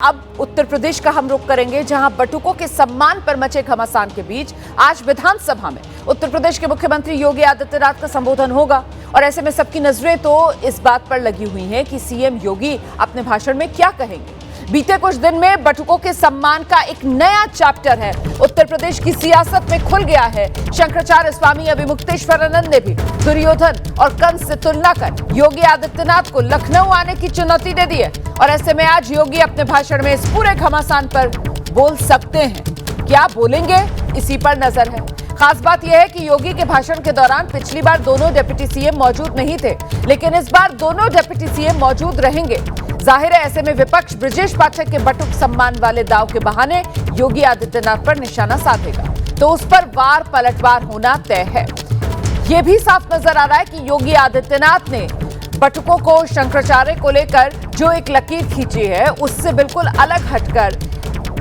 अब उत्तर प्रदेश का हम रुख करेंगे, जहां बटुकों के सम्मान पर मचे घमासान के बीच आज विधानसभा में उत्तर प्रदेश के मुख्यमंत्री योगी आदित्यनाथ का संबोधन होगा। और ऐसे में सबकी नजरें तो इस बात पर लगी हुई हैं कि सीएम योगी अपने भाषण में क्या कहेंगे। बीते कुछ दिन में बटुकों के सम्मान का एक नया चैप्टर है उत्तर प्रदेश की सियासत में खुल गया है। शंकराचार्य स्वामी अभिमुक्तेश्वरानंद ने भी दुर्योधन और कंस से तुलना कर योगी आदित्यनाथ को लखनऊ आने की चुनौती दे दी है। और ऐसे में आज योगी अपने भाषण में इस पूरे घमासान पर बोल सकते हैं। क्या बोलेंगे, इसी पर नजर है। खास बात यह है कि योगी के भाषण के दौरान पिछली बार दोनों डिप्टी सीएम मौजूद नहीं थे, लेकिन इस बार दोनों डिप्टी सीएम मौजूद रहेंगे। जाहिर है ऐसे में विपक्ष ब्रजेश पाठक के बटुक सम्मान वाले दाव के बहाने योगी आदित्यनाथ पर निशाना साधेगा, तो उस पर वार पलटवार होना तय है। यह भी साफ नजर आ रहा है कि योगी आदित्यनाथ ने बटुकों को शंकराचार्य को लेकर जो एक लकीर खींची है, उससे बिल्कुल अलग हटकर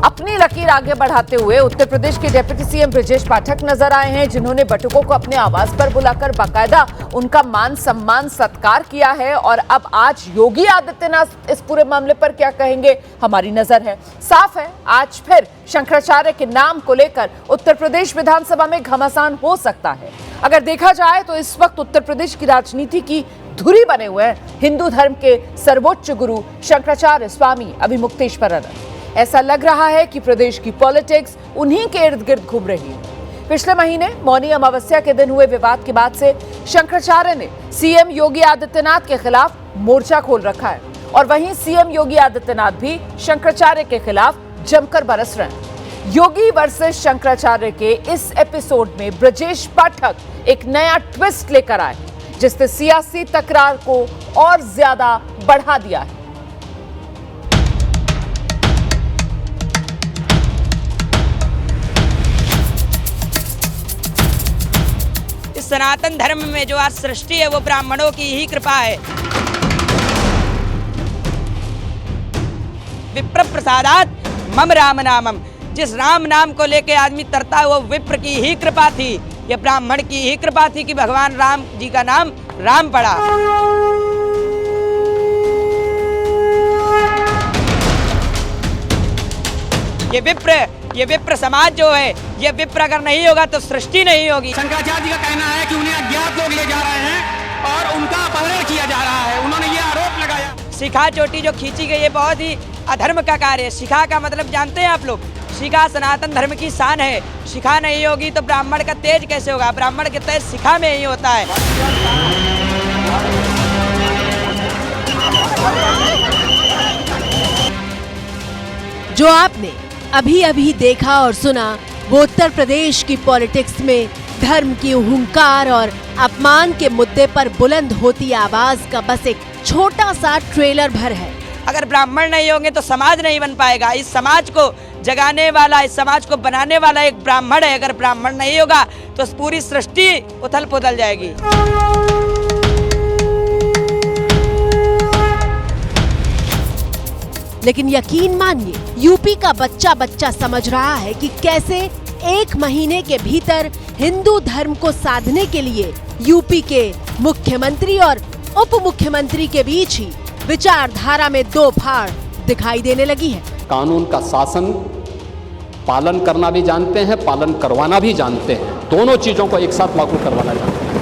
अपनी लकीर आगे बढ़ाते हुए उत्तर प्रदेश के डिप्टी सीएम ब्रजेश पाठक नजर आए हैं, जिन्होंने बटुकों को अपने आवास पर बुलाकर बाकायदा उनका मान सम्मान सत्कार किया है। और अब आज योगी आदित्यनाथ इस पूरे मामले पर क्या कहेंगे, हमारी नजर है। साफ है आज फिर शंकराचार्य के नाम को लेकर उत्तर प्रदेश विधानसभा में घमासान हो सकता है। अगर देखा जाए तो इस वक्त उत्तर प्रदेश की राजनीति की धुरी बने हुए हैं हिंदू धर्म के सर्वोच्च गुरु शंकराचार्य स्वामी अभिमुक्तेश्वरानंद। ऐसा लग रहा है कि प्रदेश की पॉलिटिक्स उन्हीं के इर्द गिर्द घूम रही है। पिछले महीने मौनी अमावस्या के दिन हुए विवाद के बाद से शंकराचार्य ने सीएम योगी आदित्यनाथ के खिलाफ मोर्चा खोल रखा है, और वहीं सीएम योगी आदित्यनाथ भी शंकराचार्य के खिलाफ जमकर बरस रहे हैं। योगी वर्सेस शंकराचार्य के इस एपिसोड में ब्रजेश पाठक एक नया ट्विस्ट लेकर आए, जिसने सियासी तकरार को और ज्यादा बढ़ा दिया है। इस सनातन धर्म में जो आज सृष्टि है वो ब्राह्मणों की ही कृपा है। विप्र प्रसादात मम राम नामम, जिस राम नाम को लेके आदमी तरता है वो विप्र की ही कृपा थी, ये ब्राह्मण की ही कृपा थी कि भगवान राम जी का नाम राम पड़ा। ये विप्र समाज जो है, ये विप्र अगर नहीं होगा तो सृष्टि नहीं होगी। शंकराचार्य जी का कहना है कि उन्हें अज्ञात लोग ले जा रहे हैं और उनका अपहरण किया जा रहा है। उन्होंने ये आरोप लगाया। शिखा चोटी जो खींची गई है बहुत ही अधर्म का कार्य है। शिखा का मतलब जानते हैं आप लोग, शिखा सनातन धर्म की शान है। शिखा नहीं होगी तो ब्राह्मण का तेज कैसे होगा? ब्राह्मण के तेज शिखा में ही होता है। जो आपने अभी अभी देखा और सुना वो उत्तर प्रदेश की पॉलिटिक्स में धर्म की हुंकार और अपमान के मुद्दे पर बुलंद होती आवाज का बस एक छोटा सा ट्रेलर भर है। अगर ब्राह्मण नहीं होंगे तो समाज नहीं बन पाएगा। इस समाज को जगाने वाला, इस समाज को बनाने वाला एक ब्राह्मण है। अगर ब्राह्मण नहीं होगा तो पूरी सृष्टि उथल पुथल जाएगी। लेकिन यकीन मानिए, यूपी का बच्चा बच्चा समझ रहा है कि कैसे एक महीने के भीतर हिंदू धर्म को साधने के लिए यूपी के मुख्यमंत्री और उप मुख्यमंत्री के बीच ही विचारधारा में दो फाड़ दिखाई देने लगी है। कानून का शासन पालन करना भी जानते हैं, पालन करवाना भी जानते हैं, दोनों चीजों को एक साथ लागू करवाना जानते हैं।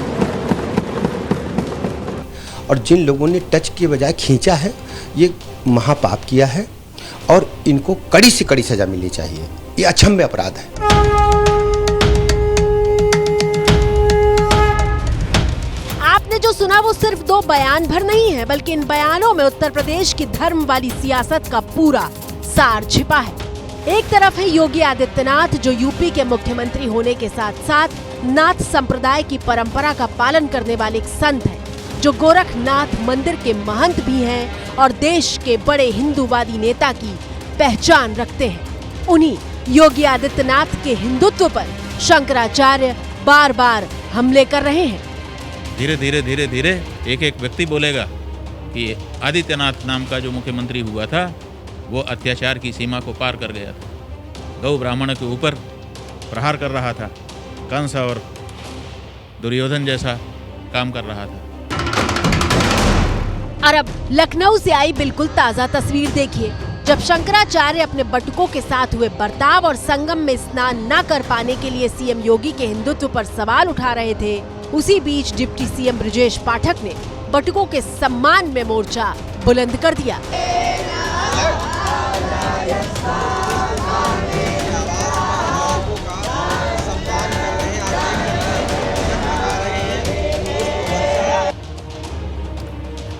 और जिन लोगों ने टच के बजाय खींचा है, ये महापाप किया है और इनको कड़ी से कड़ी सजा मिलनी चाहिए। ये अक्षम्य अपराध है। आपने जो सुना वो सिर्फ दो बयान भर नहीं है, बल्कि इन बयानों में उत्तर प्रदेश की धर्म वाली सियासत का पूरा सार छिपा है। एक तरफ है योगी आदित्यनाथ, जो यूपी के मुख्यमंत्री होने के साथ साथ नाथ संप्रदाय की परंपरा का पालन करने वाले एक संत है, जो गोरखनाथ मंदिर के महंत भी हैं और देश के बड़े हिंदूवादी नेता की पहचान रखते हैं। उन्हीं योगी आदित्यनाथ के हिंदुत्व पर शंकराचार्य बार बार हमले कर रहे हैं। धीरे धीरे एक एक व्यक्ति बोलेगा कि आदित्यनाथ नाम का जो मुख्यमंत्री हुआ था वो अत्याचार की सीमा को पार कर गया था। गौ ब्राह्मण के ऊपर प्रहार कर रहा था, कंस और दुर्योधन जैसा काम कर रहा था। और अब लखनऊ से आई बिल्कुल ताजा तस्वीर देखिए। जब शंकराचार्य अपने बटुकों के साथ हुए बर्ताव और संगम में स्नान न कर पाने के लिए सीएम योगी के हिंदुत्व पर सवाल उठा रहे थे, उसी बीच डिप्टी सीएम ब्रजेश पाठक ने बटुकों के सम्मान में मोर्चा बुलंद कर दिया।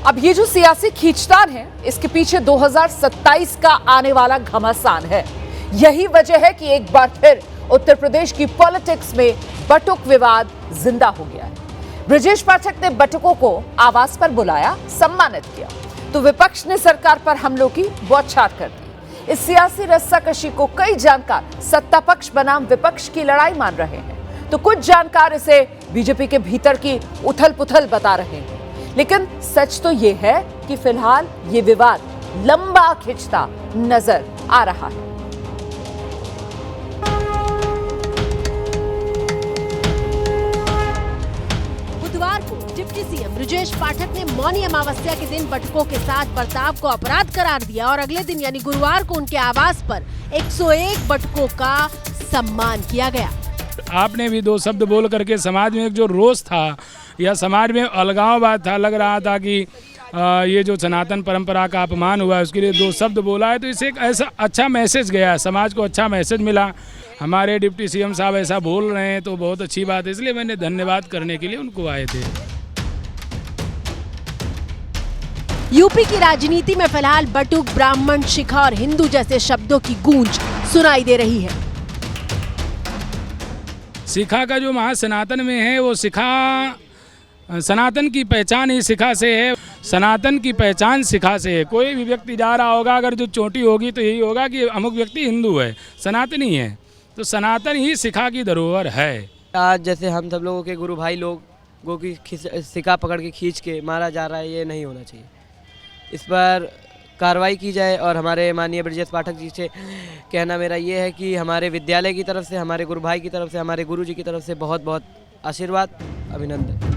अब ये जो सियासी खींचतान है, इसके पीछे 2027 का आने वाला घमासान है। यही वजह है कि एक बार फिर उत्तर प्रदेश की पॉलिटिक्स में बटुक विवाद जिंदा हो गया है। ब्रजेश पाठक ने बटुकों को आवास पर बुलाया, सम्मानित किया, तो विपक्ष ने सरकार पर हमलों की बौछार कर दी। इस सियासी रस्साकशी को कई जानकार सत्ता पक्ष बनाम विपक्ष की लड़ाई मान रहे हैं, तो कुछ जानकार इसे बीजेपी के भीतर की उथल पुथल बता रहे हैं। लेकिन सच तो ये है कि फिलहाल ये विवाद लंबा खिंचता नजर आ रहा है। बुधवार को डिप्टी सीएम ब्रजेश पाठक ने मौनी अमावस्या के दिन बटुकों के साथ बर्ताव को अपराध करार दिया और अगले दिन यानी गुरुवार को उनके आवास पर 101 बटुकों का सम्मान किया गया। आपने भी दो शब्द बोल करके समाज में एक जो रोष था या समाज में अलगाववाद था, लग रहा था कि ये जो सनातन परंपरा का अपमान हुआ है उसके लिए दो शब्द बोला है, तो इससे एक ऐसा अच्छा मैसेज गया, समाज को अच्छा मैसेज मिला। हमारे डिप्टी सीएम साहब ऐसा बोल रहे हैं तो बहुत अच्छी बात है, इसलिए मैंने धन्यवाद करने के लिए उनको आए थे। यूपी की राजनीति में फिलहाल बटुक, ब्राह्मण, शिखा और हिंदू जैसे शब्दों की गूंज सुनाई दे रही है। शिखा का जो महासनातन में है वो शिखा, सनातन की पहचान ही शिखा से है, सनातन की पहचान शिखा से है। कोई भी व्यक्ति जा रहा होगा, अगर जो चोटी होगी तो यही होगा कि अमुक व्यक्ति हिंदू है, सनातनी है, तो सनातन ही शिखा की धरोहर है। आज जैसे हम सब लोगों के गुरु भाई लोगों की शिखा पकड़ के खींच के मारा जा रहा है, ये नहीं होना चाहिए। इस पर कार्रवाई की जाए और हमारे माननीय ब्रजेश पाठक जी से कहना मेरा ये है कि हमारे विद्यालय की तरफ से, हमारे गुरु भाई की तरफ से, हमारे गुरु जी की तरफ से बहुत बहुत आशीर्वाद, अभिनंदन।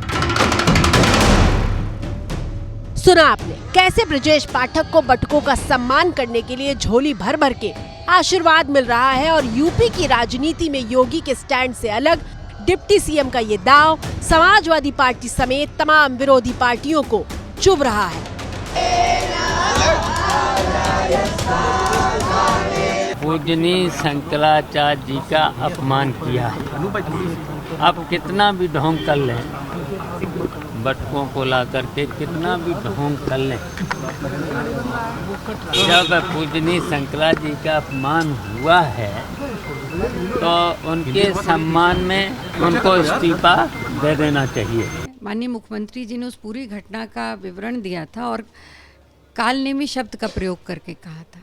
सुना आपने कैसे ब्रजेश पाठक को बटुकों का सम्मान करने के लिए झोली भर भर के आशीर्वाद मिल रहा है और यूपी की राजनीति में योगी के स्टैंड से अलग डिप्टी सीएम का ये दांव समाजवादी पार्टी समेत तमाम विरोधी पार्टियों को चुभ रहा है। पूजनीय शंकराचार्य जी का अपमान किया है। आप कितना भी ढोंग कर लें, बटुकों को ला करके कितना भी ढोंग कर लें, जब पूजनीय शंकराचार्य जी का अपमान हुआ है तो उनके सम्मान में उनको इस्तीफा दे देना चाहिए। माननीय मुख्यमंत्री जी ने उस पूरी घटना का विवरण दिया था और कालनेमी शब्द का प्रयोग करके कहा था।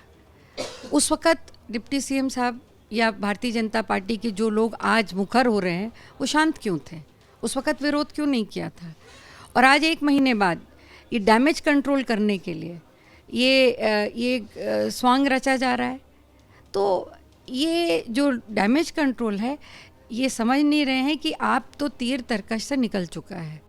उस वक़्त डिप्टी सीएम साहब या भारतीय जनता पार्टी के जो लोग आज मुखर हो रहे हैं वो शांत क्यों थे? उस वक़्त विरोध क्यों नहीं किया था? और आज 1 महीने बाद ये डैमेज कंट्रोल करने के लिए ये स्वांग रचा जा रहा है। तो ये जो डैमेज कंट्रोल है, ये समझ नहीं रहे हैं कि आप तो तीर तरकश से निकल चुका है।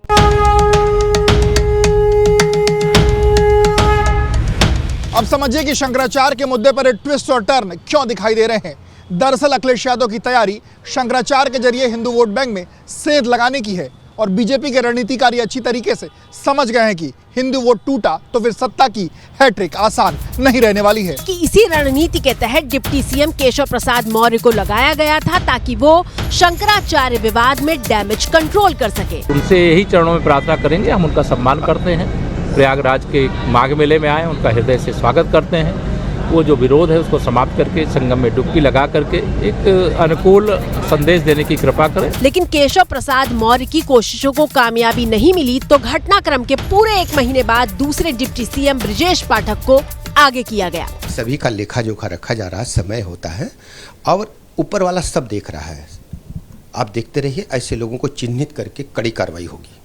अब समझिए कि शंकराचार्य के मुद्दे पर एक ट्विस्ट और टर्न क्यों दिखाई दे रहे हैं। दरअसल अखिलेश यादव की तैयारी शंकराचार्य के जरिए हिंदू वोट बैंक में सेंध लगाने की है और बीजेपी के रणनीतिकारी अच्छी तरीके से समझ गए हैं कि हिंदू वोट टूटा तो फिर सत्ता की हैट्रिक आसान नहीं रहने वाली है। कि इसी रणनीति के तहत डिप्टी सीएम केशव प्रसाद मौर्य को लगाया गया था ताकि वो शंकराचार्य विवाद में डैमेज कंट्रोल कर सके। उनसे यही चरणों में प्रार्थना करेंगे, हम उनका सम्मान करते हैं। प्रयागराज के माघ मेले में आए, उनका हृदय से स्वागत करते हैं। वो जो विरोध है उसको समाप्त करके संगम में डुबकी लगा करके एक अनुकूल संदेश देने की कृपा करें। लेकिन केशव प्रसाद मौर्य की कोशिशों को कामयाबी नहीं मिली तो घटनाक्रम के पूरे 1 महीने बाद दूसरे डिप्टी सीएम ब्रजेश पाठक को आगे किया गया। सभी का लेखा जोखा रखा जा रहा है, समय होता है और ऊपर वाला सब देख रहा है। आप देखते रहिए, ऐसे लोगों को चिन्हित करके कड़ी कार्रवाई होगी।